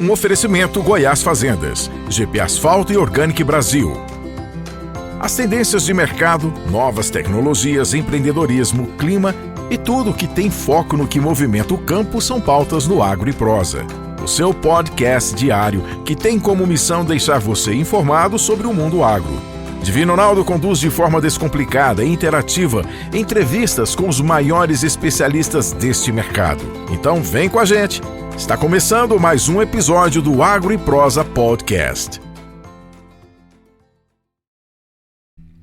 Um oferecimento Goiás Fazendas, GP Asfalto e Organic Brasil. As tendências de mercado, novas tecnologias, empreendedorismo, clima e tudo que tem foco no que movimenta o campo são pautas no Agro e Prosa. O seu podcast diário que tem como missão deixar você informado sobre o mundo agro. Divino Ronaldo conduz de forma descomplicada e interativa entrevistas com os maiores especialistas deste mercado. Então vem com a gente! Está começando mais um episódio do Agro e Prosa Podcast.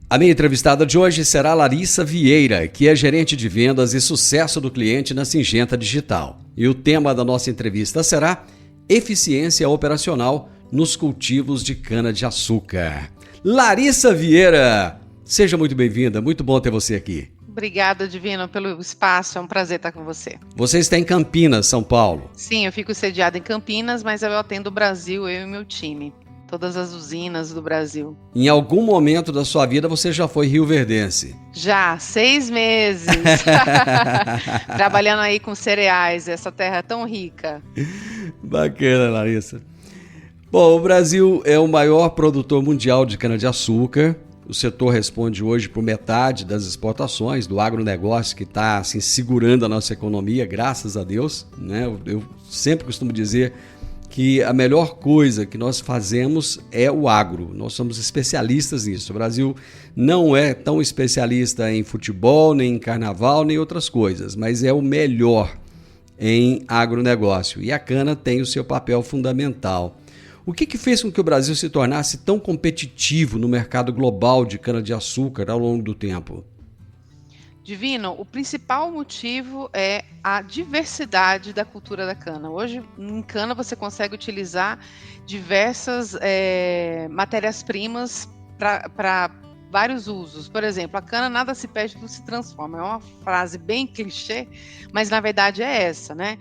A minha entrevistada de hoje será Larissa Vieira, que é gerente de vendas e sucesso do cliente na Syngenta Digital. E o tema da nossa entrevista será eficiência operacional nos cultivos de cana-de-açúcar. Larissa Vieira, seja muito bem-vinda, muito bom ter você aqui. Obrigada, Divino, pelo espaço, é um prazer estar com você. Você está em Campinas, São Paulo. Sim, eu fico sediada em Campinas, mas eu atendo o Brasil, eu e meu time, todas as usinas do Brasil. Em algum momento da sua vida você já foi rioverdense? Já, 6 meses, trabalhando aí com cereais, essa terra é tão rica. Bacana, Larissa. Bom, o Brasil é o maior produtor mundial de cana-de-açúcar. O setor responde hoje por metade das exportações do agronegócio que está assim, segurando a nossa economia, graças a Deus, né? Eu sempre costumo dizer que a melhor coisa que nós fazemos é o agro. Nós somos especialistas nisso. O Brasil não é tão especialista em futebol, nem em carnaval, nem outras coisas, mas é o melhor em agronegócio. E a cana tem o seu papel fundamental. O que fez com que o Brasil se tornasse tão competitivo no mercado global de cana-de-açúcar ao longo do tempo? Divino, o principal motivo é a diversidade da cultura da cana. Hoje, em cana, você consegue utilizar diversas matérias-primas para vários usos. Por exemplo, a cana nada se perde, tudo se transforma. É uma frase bem clichê, mas na verdade é essa, né?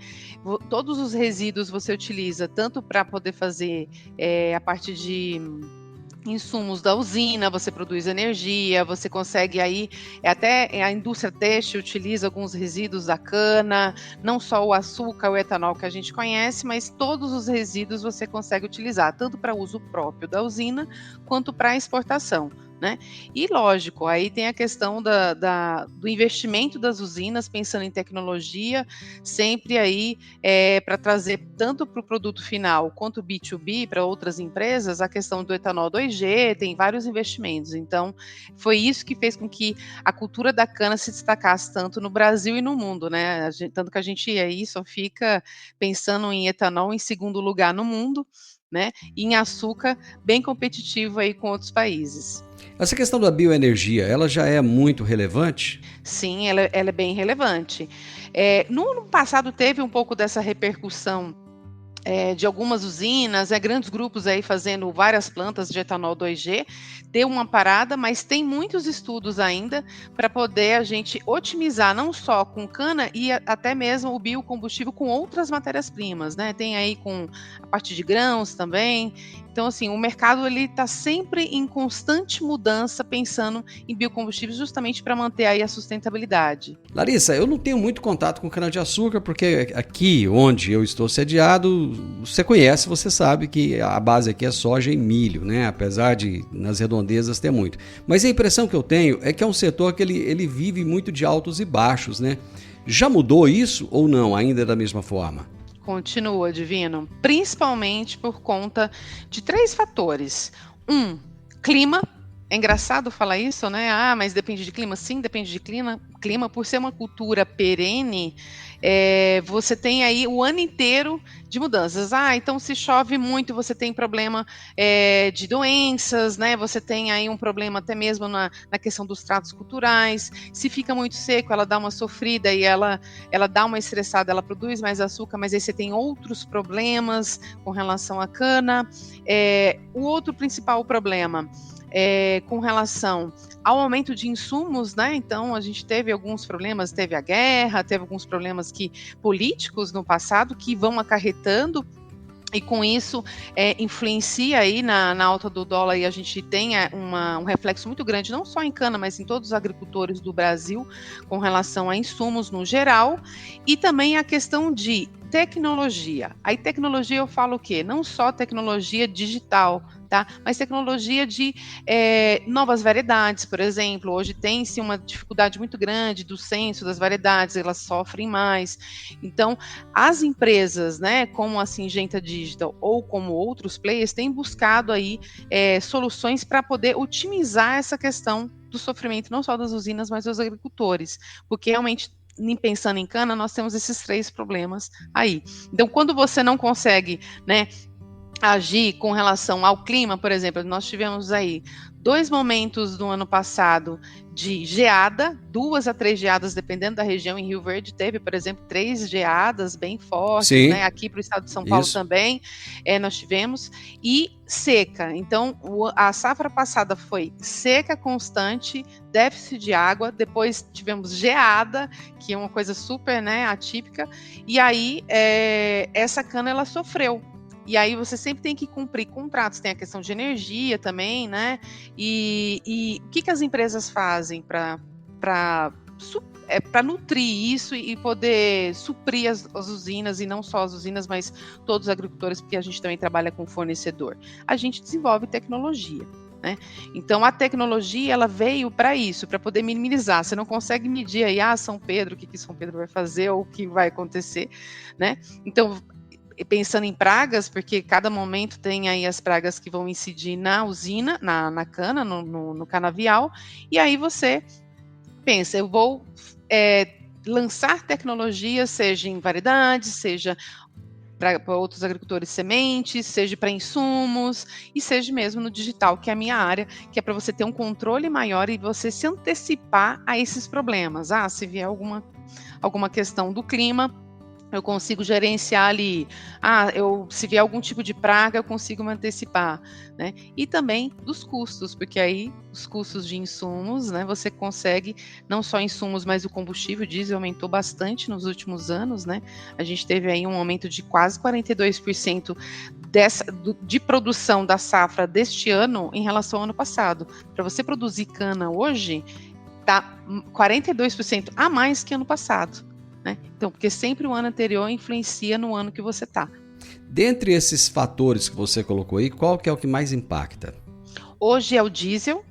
Todos os resíduos você utiliza tanto para poder fazer a parte de insumos da usina, você produz energia, você consegue aí, até a indústria têxtil utiliza alguns resíduos da cana, não só o açúcar, o etanol que a gente conhece, mas todos os resíduos você consegue utilizar, tanto para uso próprio da usina, quanto para exportação, né? E lógico, aí tem a questão do investimento das usinas, pensando em tecnologia, sempre aí para trazer tanto para o produto final quanto B2B, para outras empresas, a questão do etanol 2G, tem vários investimentos. Então, foi isso que fez com que a cultura da cana se destacasse tanto no Brasil e no mundo, né? Tanto que a gente aí só fica pensando em etanol em segundo lugar no mundo, né? E em açúcar, bem competitivo aí com outros países. Essa questão da bioenergia, ela já é muito relevante? Sim, ela é bem relevante. No ano passado teve um pouco dessa repercussão de algumas usinas, grandes grupos aí fazendo várias plantas de etanol 2G, deu uma parada, mas tem muitos estudos ainda para poder a gente otimizar não só com cana e até mesmo o biocombustível com outras matérias-primas, né? Tem aí com a parte de grãos também. Então, assim, o mercado está sempre em constante mudança, pensando em biocombustíveis justamente para manter aí a sustentabilidade. Larissa, eu não tenho muito contato com cana-de-açúcar, porque aqui onde eu estou sediado, você conhece, você sabe que a base aqui é soja e milho, né? Apesar de nas redondezas ter muito. Mas a impressão que eu tenho é que é um setor que ele vive muito de altos e baixos, né? Já mudou isso ou não, ainda da mesma forma? Continua, Divino, principalmente por conta de 3 fatores. Clima. É engraçado falar isso, né? Mas depende de clima? Sim, depende de clima. Por ser uma cultura perene, você tem aí o ano inteiro de mudanças. Então se chove muito, você tem problema de doenças, né? Você tem aí um problema até mesmo na questão dos tratos culturais. Se fica muito seco, ela dá uma sofrida e ela dá uma estressada, ela produz mais açúcar, mas aí você tem outros problemas com relação à cana. O outro principal problema com relação ao aumento de insumos, né? Então a gente teve alguns problemas, teve a guerra, teve alguns problemas políticos no passado que vão acarretando e com isso influencia aí na alta do dólar, e a gente tem um reflexo muito grande, não só em cana, mas em todos os agricultores do Brasil, com relação a insumos no geral, e também a questão de tecnologia. Aí tecnologia eu falo o quê? Não só tecnologia digital, tá? Mas tecnologia de novas variedades, por exemplo. Hoje tem-se uma dificuldade muito grande do censo das variedades, elas sofrem mais. Então, as empresas, né, como a Syngenta Digital ou como outros players, têm buscado aí soluções para poder otimizar essa questão do sofrimento, não só das usinas, mas dos agricultores, porque realmente, pensando em cana, nós temos esses 3 problemas aí. Então, quando você não consegue, né, agir com relação ao clima, por exemplo, nós tivemos aí 2 momentos do ano passado de geada, 2 a 3 geadas, dependendo da região. Em Rio Verde teve, por exemplo, 3 geadas bem fortes, Sim, né? Aqui para o estado de São Paulo também nós tivemos, e seca. Então, a safra passada foi seca constante, déficit de água, depois tivemos geada, que é uma coisa super, né, atípica, e aí essa cana ela sofreu. E aí você sempre tem que cumprir contratos, tem a questão de energia também, né? E o que as empresas fazem para nutrir isso e poder suprir as usinas, e não só as usinas, mas todos os agricultores, porque a gente também trabalha com fornecedor. A gente desenvolve tecnologia. Né? Então a tecnologia ela veio para isso, para poder minimizar. Você não consegue medir aí, São Pedro, o que São Pedro vai fazer ou o que vai acontecer, né? Então, pensando em pragas, porque cada momento tem aí as pragas que vão incidir na usina, na cana, no canavial, e aí você pensa, eu vou lançar tecnologia, seja em variedades, seja para outros agricultores sementes, seja para insumos, e seja mesmo no digital, que é a minha área, que é para você ter um controle maior e você se antecipar a esses problemas. Se vier alguma questão do clima, eu consigo gerenciar ali, se vier algum tipo de praga, eu consigo me antecipar, né? E também dos custos, porque aí os custos de insumos, né? Você consegue, não só insumos, mas o combustível, o diesel aumentou bastante nos últimos anos, né? A gente teve aí um aumento de quase 42% de produção da safra deste ano em relação ao ano passado. Para você produzir cana hoje, tá 42% a mais que ano passado. Né? Então, porque sempre o ano anterior influencia no ano que você está. Dentre esses fatores que você colocou aí, qual que é o que mais impacta? Hoje é o diesel,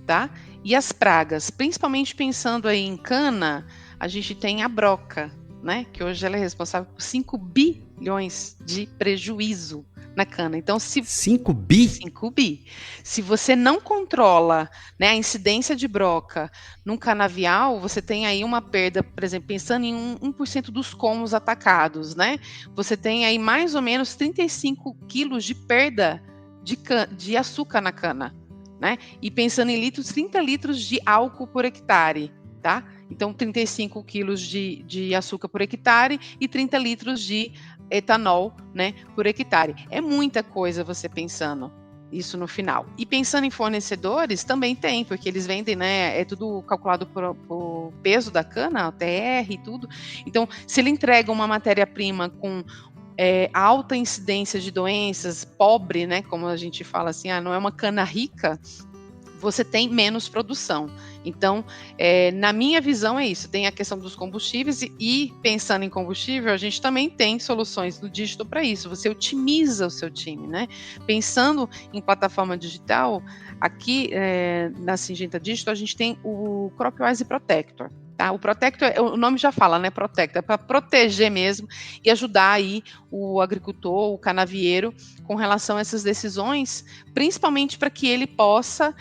tá? E as pragas, principalmente pensando aí em cana, a gente tem a broca, né? Que hoje ela é responsável por 5 bilhões de prejuízo na cana. Então, 5 bi? 5 bi. Se você não controla, né, a incidência de broca num canavial, você tem aí uma perda, por exemplo, pensando em 1% dos colmos atacados, né? Você tem aí mais ou menos 35 quilos de perda de açúcar na cana, né? E pensando em litros, 30 litros de álcool por hectare, tá? Então, 35 quilos de açúcar por hectare e 30 litros de etanol, né, por hectare. É muita coisa você pensando isso no final. E pensando em fornecedores, também tem, porque eles vendem, né, é tudo calculado por peso da cana, TR e tudo. Então, se ele entrega uma matéria-prima com alta incidência de doenças, pobre, né, como a gente fala assim, não é uma cana rica, você tem menos produção. Então, na minha visão é isso, tem a questão dos combustíveis e pensando em combustível, a gente também tem soluções no digital para isso, você otimiza o seu time, né? Pensando em plataforma digital, aqui na Syngenta Digital, a gente tem o CropWise Protector. Tá? O Protector, o nome já fala, né? Protector, é para proteger mesmo e ajudar aí o agricultor, o canavieiro, com relação a essas decisões, principalmente para que ele possa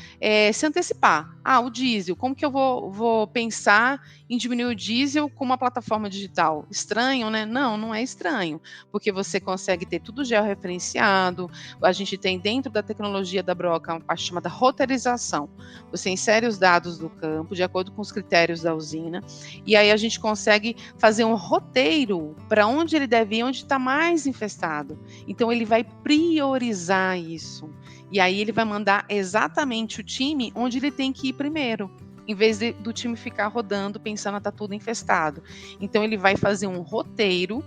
se antecipar. O diesel, como que eu vou pensar em diminuir o diesel com uma plataforma digital? Estranho, né? Não é estranho, porque você consegue ter tudo georreferenciado, a gente tem dentro da tecnologia da broca uma parte chamada roteirização. Você insere os dados do campo de acordo com os critérios da usina, e aí a gente consegue fazer um roteiro para onde ele deve ir, onde está mais infestado. Então ele vai priorizar isso. E aí ele vai mandar exatamente o time onde ele tem que ir primeiro, em vez do time ficar rodando pensando que está tudo infestado. Então ele vai fazer um roteiro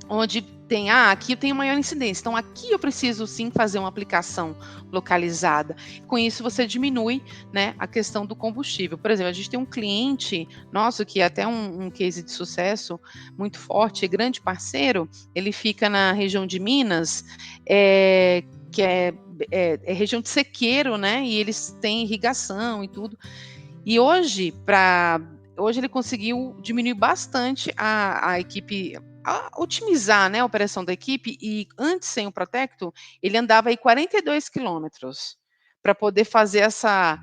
onde tem, aqui eu tenho maior incidência, então aqui eu preciso sim fazer uma aplicação localizada. Com isso você diminui, né, a questão do combustível. Por exemplo, a gente tem um cliente nosso que é até um case de sucesso muito forte, grande parceiro, ele fica na região de Minas, que é região de sequeiro, né, e eles têm irrigação e tudo. E hoje ele conseguiu diminuir bastante a equipe, otimizar, né, a operação da equipe, e antes, sem o Protecto, ele andava aí 42 quilômetros para poder fazer essa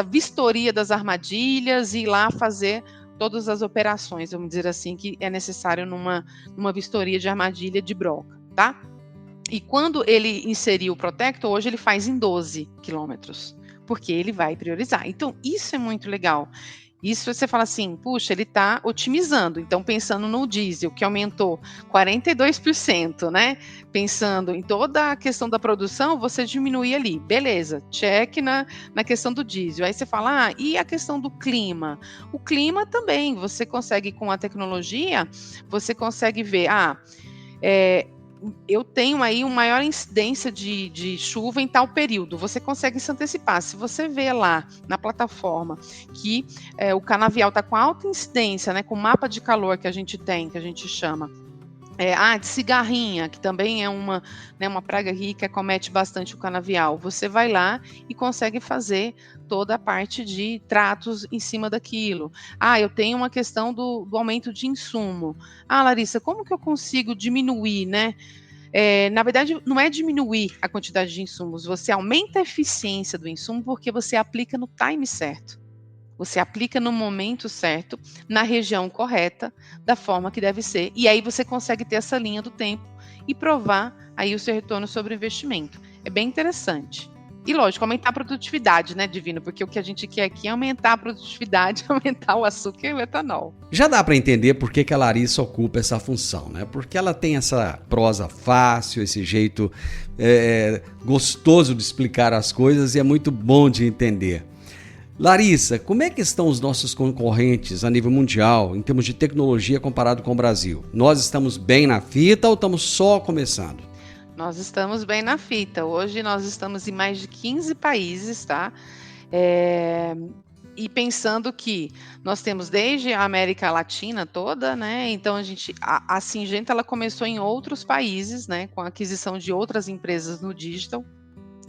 vistoria das armadilhas e ir lá fazer todas as operações, vamos dizer assim, que é necessário numa vistoria de armadilha de broca, tá? E quando ele inseriu o Protecto, hoje ele faz em 12 quilômetros, porque ele vai priorizar. Então, isso é muito legal. Isso você fala assim, puxa, ele está otimizando. Então, pensando no diesel, que aumentou 42%, né? Pensando em toda a questão da produção, você diminui ali. Beleza, check na questão do diesel. Aí você fala, e a questão do clima? O clima também, você consegue, com a tecnologia, você consegue ver, eu tenho aí uma maior incidência de chuva em tal período, você consegue se antecipar. Se você vê lá na plataforma que o canavial está com alta incidência, né, com o mapa de calor que a gente tem, que a gente chama, de cigarrinha, que também é uma praga rica, acomete bastante o canavial, você vai lá e consegue fazer toda a parte de tratos em cima daquilo. Eu tenho uma questão do aumento de insumo. Larissa, como que eu consigo diminuir, né? Na verdade, não é diminuir a quantidade de insumos, você aumenta a eficiência do insumo porque você aplica no time certo. Você aplica no momento certo, na região correta, da forma que deve ser. E aí você consegue ter essa linha do tempo e provar aí o seu retorno sobre o investimento. É bem interessante. E lógico, aumentar a produtividade, né, Divino? Porque o que a gente quer aqui é aumentar a produtividade, aumentar o açúcar e o etanol. Já dá para entender por que a Larissa ocupa essa função, né? Porque ela tem essa prosa fácil, esse jeito gostoso de explicar as coisas e é muito bom de entender. Larissa, como é que estão os nossos concorrentes a nível mundial em termos de tecnologia comparado com o Brasil? Nós estamos bem na fita ou estamos só começando? Nós estamos bem na fita. Hoje nós estamos em mais de 15 países, tá? E pensando que nós temos desde a América Latina toda, né? Então a Syngenta ela começou em outros países, né? Com a aquisição de outras empresas no digital.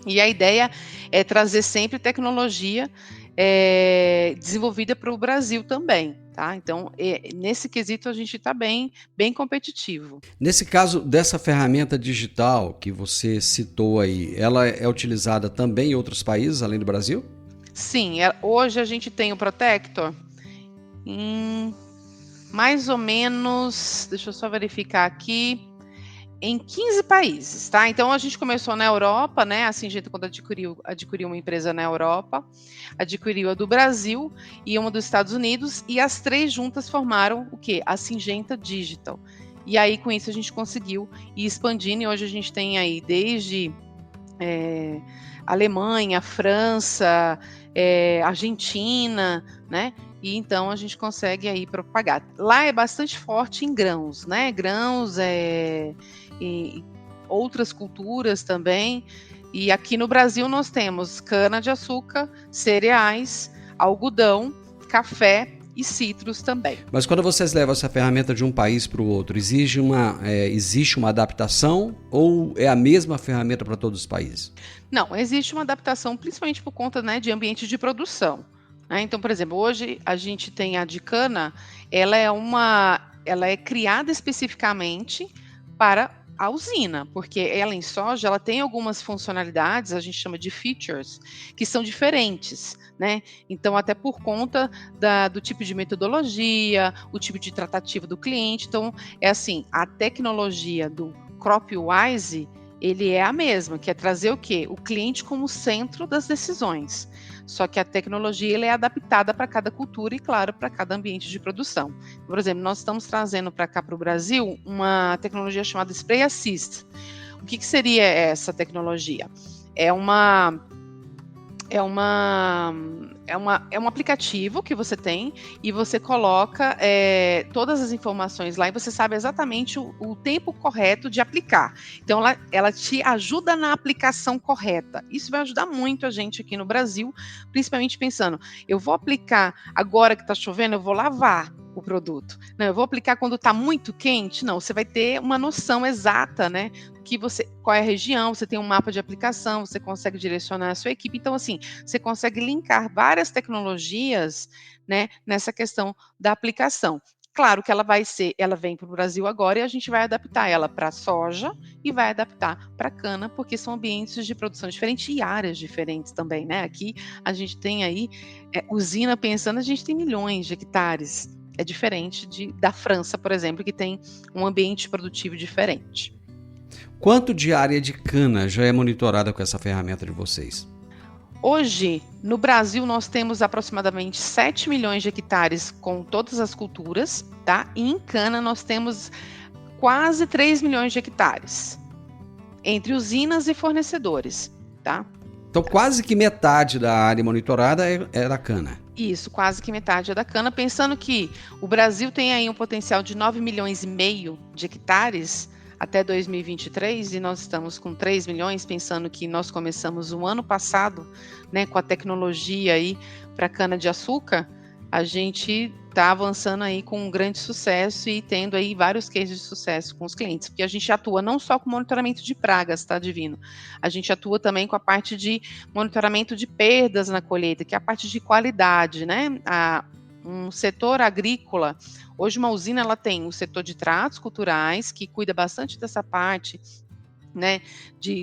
E a ideia é trazer sempre tecnologia desenvolvida para o Brasil também, tá? Então, nesse quesito a gente está bem competitivo. Nesse caso dessa ferramenta digital que você citou aí, ela é utilizada também em outros países além do Brasil? Sim, hoje a gente tem o Protector em mais ou menos, deixa eu só verificar aqui, em 15 países, tá? Então a gente começou na Europa, né? A Syngenta, quando adquiriu uma empresa na Europa, adquiriu a do Brasil e uma dos Estados Unidos, e as três juntas formaram o quê? A Syngenta Digital. E aí, com isso, a gente conseguiu ir expandindo, e hoje a gente tem aí desde Alemanha, França, Argentina, né? E então a gente consegue aí propagar. Lá é bastante forte em grãos, né? Grãos, e outras culturas também. E aqui no Brasil nós temos cana-de-açúcar, cereais, algodão, café e citros também. Mas quando vocês levam essa ferramenta de um país para o outro, existe uma adaptação ou é a mesma ferramenta para todos os países? Não, existe uma adaptação principalmente por conta, né, de ambiente de produção. Então, por exemplo, hoje a gente tem a de cana, ela é criada especificamente para a usina, porque ela em soja, ela tem algumas funcionalidades, a gente chama de features, que são diferentes, né? Então, até por conta do tipo de metodologia, o tipo de tratativa do cliente. Então, a tecnologia do CropWise, ele é a mesma, que é trazer o quê? O cliente como centro das decisões. Só que a tecnologia ela é adaptada para cada cultura e, claro, para cada ambiente de produção. Por exemplo, nós estamos trazendo para cá, para o Brasil, uma tecnologia chamada Spray Assist. O que seria essa tecnologia? é um aplicativo que você tem e você coloca todas as informações lá e você sabe exatamente o tempo correto de aplicar. Então, ela te ajuda na aplicação correta. Isso vai ajudar muito a gente aqui no Brasil, principalmente pensando, eu vou aplicar agora que está chovendo, eu vou lavar o produto. Não, eu vou aplicar quando está muito quente? Não, você vai ter uma noção exata, né? Qual é a região, você tem um mapa de aplicação, você consegue direcionar a sua equipe. Então, assim, você consegue linkar várias tecnologias, né, nessa questão da aplicação. Claro que ela vem para o Brasil agora e a gente vai adaptar ela para soja e vai adaptar para cana, porque são ambientes de produção diferentes e áreas diferentes também, né? Aqui a gente tem aí usina pensando, a gente tem milhões de hectares. É diferente da França, por exemplo, que tem um ambiente produtivo diferente. Quanto de área de cana já é monitorada com essa ferramenta de vocês? Hoje, no Brasil, nós temos aproximadamente 7 milhões de hectares com todas as culturas, tá? E em cana nós temos quase 3 milhões de hectares, entre usinas e fornecedores, tá? Então, quase que metade da área monitorada é da cana. Isso, quase que metade é da cana, pensando que o Brasil tem aí um potencial de 9 milhões e meio de hectares até 2023 e nós estamos com 3 milhões, pensando que nós começamos o ano passado, né, com a tecnologia aí para cana-de-açúcar, a gente está avançando aí com um grande sucesso e tendo aí vários cases de sucesso com os clientes, porque a gente atua não só com monitoramento de pragas, tá, Divino? A gente atua também com a parte de monitoramento de perdas na colheita, que é a parte de qualidade, né? Um setor agrícola, hoje uma usina ela tem um setor de tratos culturais, que cuida bastante dessa parte, né,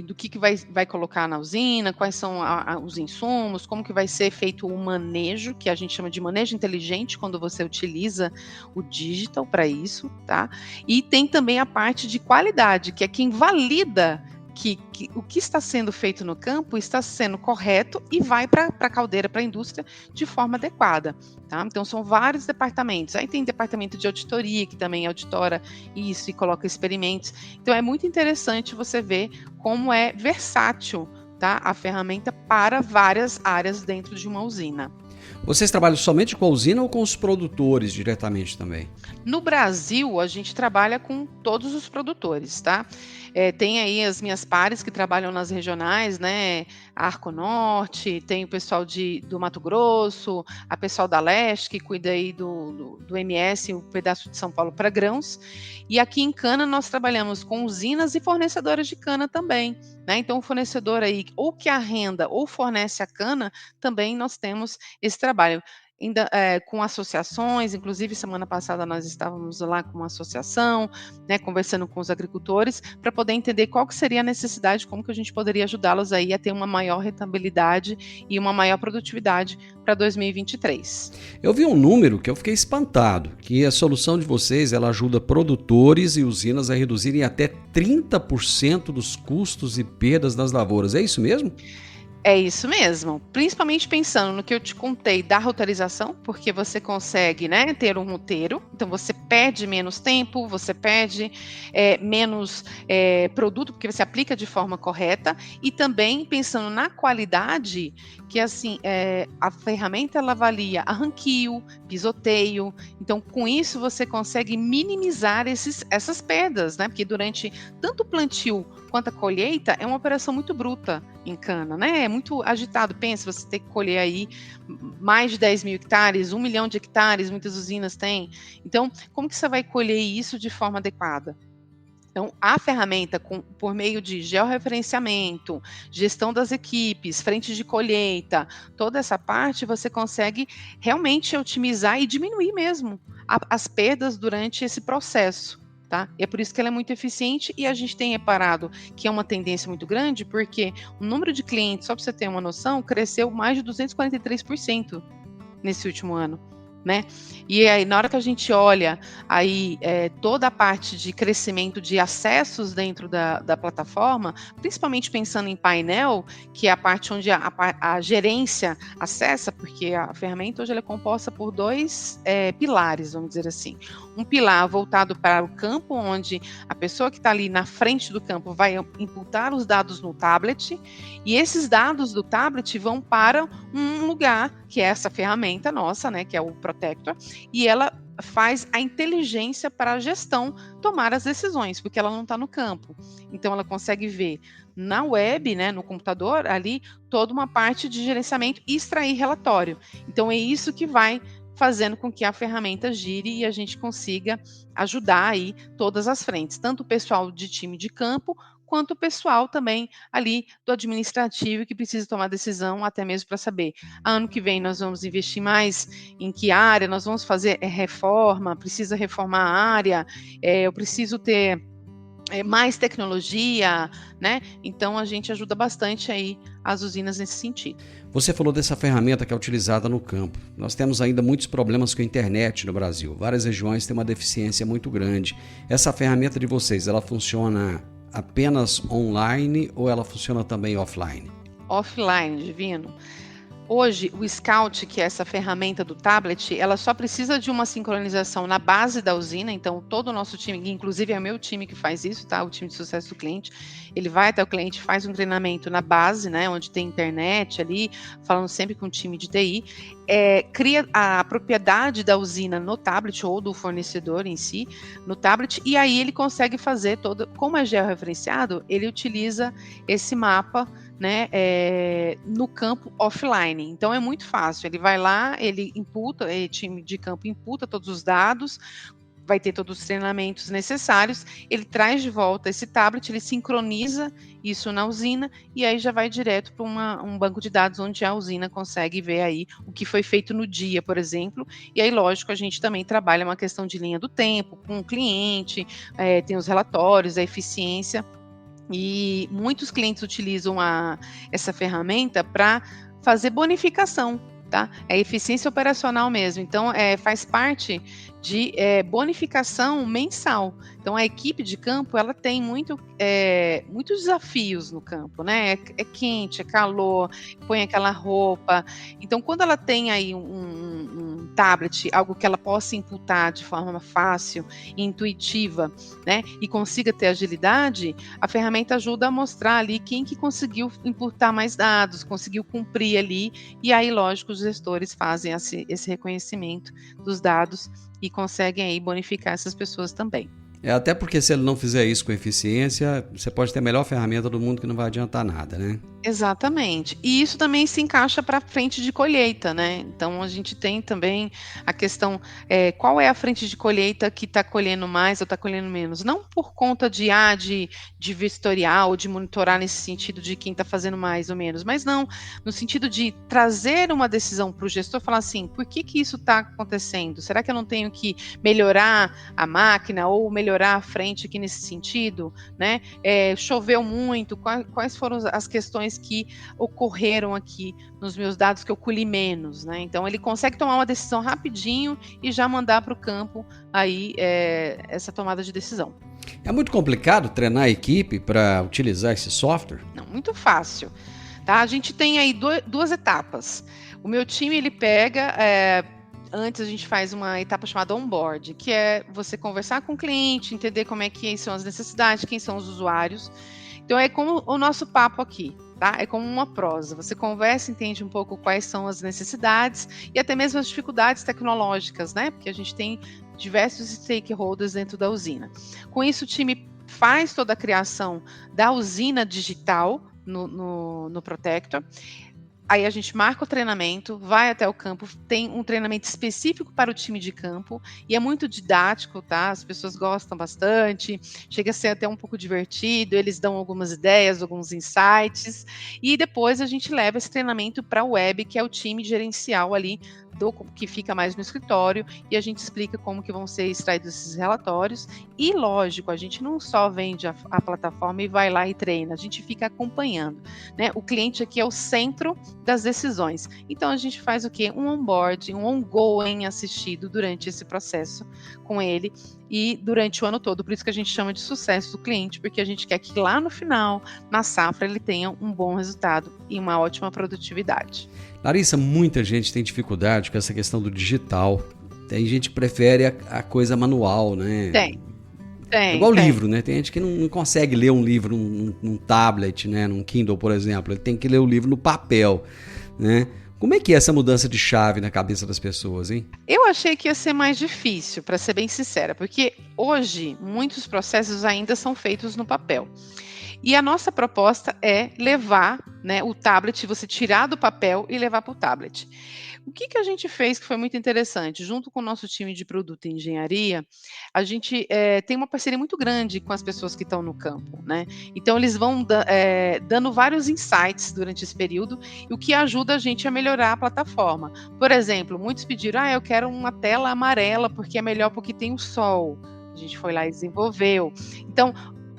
do que vai colocar na usina, quais são os insumos, como que vai ser feito o manejo, que a gente chama de manejo inteligente, quando você utiliza o digital para isso, tá? E tem também a parte de qualidade, que é quem valida que o que está sendo feito no campo está sendo correto e vai para a caldeira, para a indústria, de forma adequada. Tá? Então, são vários departamentos. Aí tem departamento de auditoria, que também auditora isso e coloca experimentos. Então, é muito interessante você ver como é versátil, tá, a ferramenta para várias áreas dentro de uma usina. Vocês trabalham somente com a usina ou com os produtores diretamente também? No Brasil, a gente trabalha com todos os produtores, tá? Tem aí as minhas pares que trabalham nas regionais, né? Arco Norte, tem o pessoal do Mato Grosso, a pessoal da Leste, que cuida aí do MS, o pedaço de São Paulo para grãos. E aqui em cana nós trabalhamos com usinas e fornecedores de cana também, né? Então o fornecedor aí, ou que arrenda ou fornece a cana, também nós temos esse trabalho. Ainda com associações, inclusive semana passada nós estávamos lá com uma associação, né, conversando com os agricultores, para poder entender qual que seria a necessidade, como que a gente poderia ajudá-los aí a ter uma maior rentabilidade e uma maior produtividade para 2023. Eu vi um número que eu fiquei espantado, que a solução de vocês ela ajuda produtores e usinas a reduzirem até 30% dos custos e perdas das lavouras. É isso mesmo? É isso mesmo, principalmente pensando no que eu te contei da roteirização, porque você consegue, né, ter um roteiro, então você perde menos tempo, você perde menos produto, porque você aplica de forma correta, e também pensando na qualidade, que assim, a ferramenta ela avalia arranquio, pisoteio, então com isso você consegue minimizar essas perdas, né, porque durante tanto o plantio quanto a colheita é uma operação muito bruta em cana, né? É muito agitado. Pensa, você tem que colher aí mais de 10 mil hectares, 1 milhão de hectares, muitas usinas têm. Então, como que você vai colher isso de forma adequada? Então, a ferramenta, por meio de georreferenciamento, gestão das equipes, frente de colheita, toda essa parte, você consegue realmente otimizar e diminuir mesmo as perdas durante esse processo. Tá? E é por isso que ela é muito eficiente e a gente tem reparado que é uma tendência muito grande, porque o número de clientes, só para você ter uma noção, cresceu mais de 243% nesse último ano. né? E aí, na hora que a gente olha aí toda a parte de crescimento de acessos dentro da plataforma, principalmente pensando em painel, que é a parte onde a gerência acessa, porque a ferramenta hoje ela é composta por dois pilares, vamos dizer assim. Um pilar voltado para o campo, onde a pessoa que está ali na frente do campo vai imputar os dados no tablet, e esses dados do tablet vão para um lugar, que é essa ferramenta nossa, né, que é o Protector, e ela faz a inteligência para a gestão tomar as decisões, porque ela não está no campo. Então, ela consegue ver na web, né, no computador, ali, toda uma parte de gerenciamento e extrair relatório. Então, é isso que vai fazendo com que a ferramenta gire e a gente consiga ajudar aí todas as frentes, tanto o pessoal de time de campo, quanto o pessoal também ali do administrativo que precisa tomar decisão, até mesmo para saber, ano que vem nós vamos investir mais em que área, nós vamos fazer reforma, precisa reformar a área, eu preciso ter mais tecnologia, né? Então a gente ajuda bastante aí as usinas nesse sentido. Você falou dessa ferramenta que é utilizada no campo. Nós temos ainda muitos problemas com a internet no Brasil. Várias regiões têm uma deficiência muito grande. Essa ferramenta de vocês, ela funciona apenas online ou ela funciona também offline? Offline, Divino. Hoje, o Scout, que é essa ferramenta do tablet, ela só precisa de uma sincronização na base da usina, então todo o nosso time, inclusive é o meu time que faz isso, tá? O time de sucesso do cliente, ele vai até o cliente, faz um treinamento na base, né, onde tem internet ali, falando sempre com o time de TI, cria a propriedade da usina no tablet ou do fornecedor em si, no tablet, e aí ele consegue fazer como é georreferenciado, ele utiliza esse mapa, né, no campo offline. Então é muito fácil. Ele vai lá, ele imputa, o time de campo imputa todos os dados, vai ter todos os treinamentos necessários, ele traz de volta esse tablet, ele sincroniza isso na usina e aí já vai direto para um banco de dados onde a usina consegue ver aí o que foi feito no dia, por exemplo. E aí, lógico, a gente também trabalha uma questão de linha do tempo com o cliente, tem os relatórios, a eficiência. E muitos clientes utilizam essa ferramenta para fazer bonificação, tá? É eficiência operacional mesmo. Então, faz parte de bonificação mensal. Então, a equipe de campo, ela tem muitos desafios no campo, né? É quente, é calor, põe aquela roupa. Então, quando ela tem aí um tablet, algo que ela possa imputar de forma fácil e intuitiva, né? E consiga ter agilidade, a ferramenta ajuda a mostrar ali quem que conseguiu imputar mais dados, conseguiu cumprir ali, e aí, lógico, os gestores fazem esse reconhecimento dos dados e conseguem aí bonificar essas pessoas também. Até porque se ele não fizer isso com eficiência, você pode ter a melhor ferramenta do mundo que não vai adiantar nada, né? Exatamente. E isso também se encaixa para a frente de colheita, né? Então a gente tem também a questão, qual é a frente de colheita que está colhendo mais ou está colhendo menos? Não por conta de vistorial, de monitorar nesse sentido de quem está fazendo mais ou menos, mas não, no sentido de trazer uma decisão para o gestor, falar assim, por que isso está acontecendo? Será que eu não tenho que melhorar a máquina ou melhorar a frente aqui nesse sentido? Né? Choveu muito, quais foram as questões que ocorreram aqui nos meus dados que eu colhi menos, né? Então ele consegue tomar uma decisão rapidinho e já mandar para o campo aí essa tomada de decisão. É muito complicado treinar a equipe para utilizar esse software? Não, muito fácil. Tá? A gente tem aí duas etapas. O meu time ele pega antes a gente faz uma etapa chamada onboard, que é você conversar com o cliente, entender como é que são as necessidades, quem são os usuários. Então é como o nosso papo aqui, tá? É como uma prosa. Você conversa, entende um pouco quais são as necessidades e até mesmo as dificuldades tecnológicas, né? Porque a gente tem diversos stakeholders dentro da usina. Com isso, o time faz toda a criação da usina digital no Protector. Aí a gente marca o treinamento, vai até o campo, tem um treinamento específico para o time de campo e é muito didático, tá? As pessoas gostam bastante, chega a ser até um pouco divertido, eles dão algumas ideias, alguns insights e depois a gente leva esse treinamento para a web, que é o time gerencial ali que fica mais no escritório, e a gente explica como que vão ser extraídos esses relatórios. E lógico, a gente não só vende a plataforma e vai lá e treina, a gente fica acompanhando, né? O cliente aqui é o centro das decisões. Então a gente faz o quê? Um onboarding, um ongoing assistido durante esse processo com ele e durante o ano todo. Por isso que a gente chama de sucesso do cliente, porque a gente quer que lá no final, na safra, ele tenha um bom resultado e uma ótima produtividade. Larissa, muita gente tem dificuldade com essa questão do digital. Tem gente que prefere a coisa manual, né? Tem. É igual livro, né? Tem gente que não consegue ler um livro num tablet, né? Num Kindle, por exemplo. Ele tem que ler o livro no papel, né? Como é que é essa mudança de chave na cabeça das pessoas, hein? Eu achei que ia ser mais difícil, para ser bem sincera, porque hoje muitos processos ainda são feitos no papel. E a nossa proposta é levar, né, o tablet, você tirar do papel e levar para o tablet. O que a gente fez que foi muito interessante? Junto com o nosso time de produto e engenharia, a gente tem uma parceria muito grande com as pessoas que estão no campo, né? Então, eles vão dando vários insights durante esse período, o que ajuda a gente a melhorar a plataforma. Por exemplo, muitos pediram, eu quero uma tela amarela, porque é melhor porque tem o sol. A gente foi lá e desenvolveu. Então,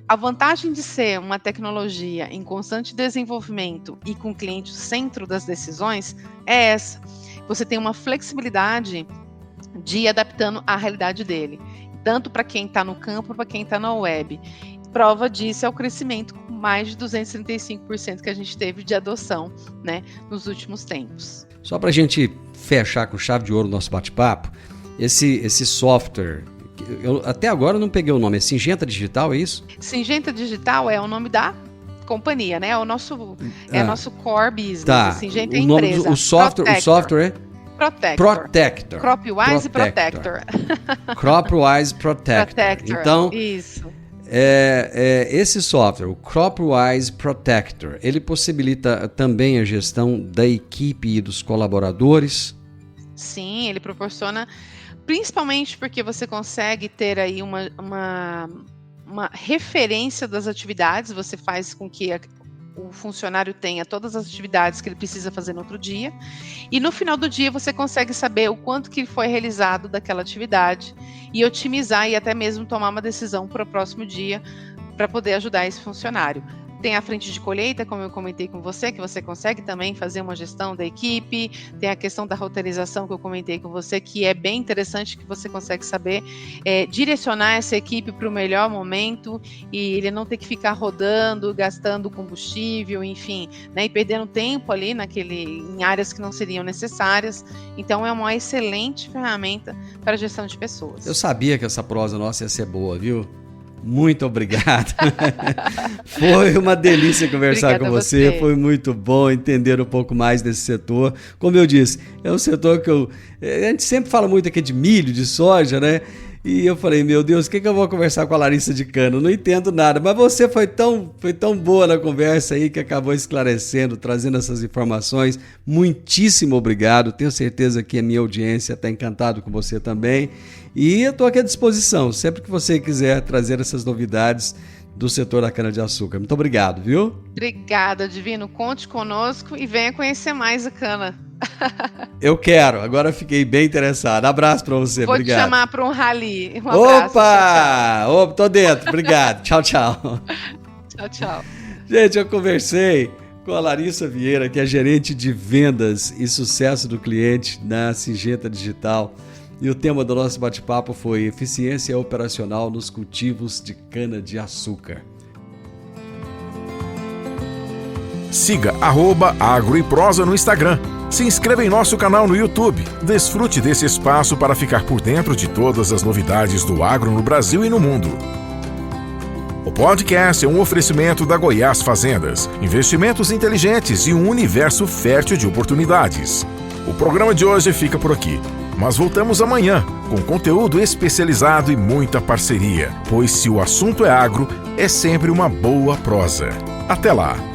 a vantagem de ser uma tecnologia em constante desenvolvimento e com o cliente no centro das decisões é essa. Você tem uma flexibilidade de ir adaptando à realidade dele, tanto para quem está no campo, para quem está na web. Prova disso é o crescimento com mais de 235% que a gente teve de adoção, né, nos últimos tempos. Só para a gente fechar com chave de ouro o nosso bate-papo, esse software... Eu até agora não peguei o nome, é Syngenta Digital, é isso? Syngenta Digital é o nome da companhia, né? É o nosso core business. Tá. Syngenta é a empresa. O software é? Protector. Cropwise Protector. Cropwise Protector. Então, isso. Esse software, o Cropwise Protector, ele possibilita também a gestão da equipe e dos colaboradores? Sim, ele proporciona... Principalmente porque você consegue ter aí uma referência das atividades, você faz com que o funcionário tenha todas as atividades que ele precisa fazer no outro dia, e no final do dia você consegue saber o quanto que foi realizado daquela atividade e otimizar e até mesmo tomar uma decisão para o próximo dia para poder ajudar esse funcionário. Tem a frente de colheita, como eu comentei com você, que você consegue também fazer uma gestão da equipe. Tem a questão da roteirização que eu comentei com você, que é bem interessante, que você consegue saber direcionar essa equipe para o melhor momento e ele não ter que ficar rodando, gastando combustível, enfim, né, e perdendo tempo ali em áreas que não seriam necessárias. Então é uma excelente ferramenta para a gestão de pessoas. Eu sabia que essa prosa nossa ia ser boa, viu? Muito obrigado. Foi uma delícia conversar com você. Foi muito bom entender um pouco mais desse setor. Como eu disse, é um setor que a gente sempre fala muito aqui de milho, de soja, né? E eu falei, meu Deus, o que eu vou conversar com a Larissa de Cano? Não entendo nada, mas você foi tão boa na conversa aí que acabou esclarecendo, trazendo essas informações. Muitíssimo obrigado, tenho certeza que a minha audiência está encantado com você também. E eu estou aqui à disposição, sempre que você quiser trazer essas novidades do setor da cana-de-açúcar. Muito obrigado, viu? Obrigada, Divino. Conte conosco e venha conhecer mais a cana. Eu quero, agora fiquei bem interessado. Abraço pra você, Vou obrigado. Vou te chamar para um rally. Um abraço. Opa! Opa, tô dentro, obrigado. Tchau, tchau. Tchau, tchau. Gente, eu conversei com a Larissa Vieira, que é gerente de vendas e sucesso do cliente na Syngenta Digital. E o tema do nosso bate-papo foi eficiência operacional nos cultivos de cana-de-açúcar. Siga @agroeprosa no Instagram. Se inscreva em nosso canal no YouTube. Desfrute desse espaço para ficar por dentro de todas as novidades do agro no Brasil e no mundo. O podcast é um oferecimento da Goiás Fazendas, investimentos inteligentes e um universo fértil de oportunidades. O programa de hoje fica por aqui, mas voltamos amanhã com conteúdo especializado e muita parceria, pois se o assunto é agro, é sempre uma boa prosa. Até lá!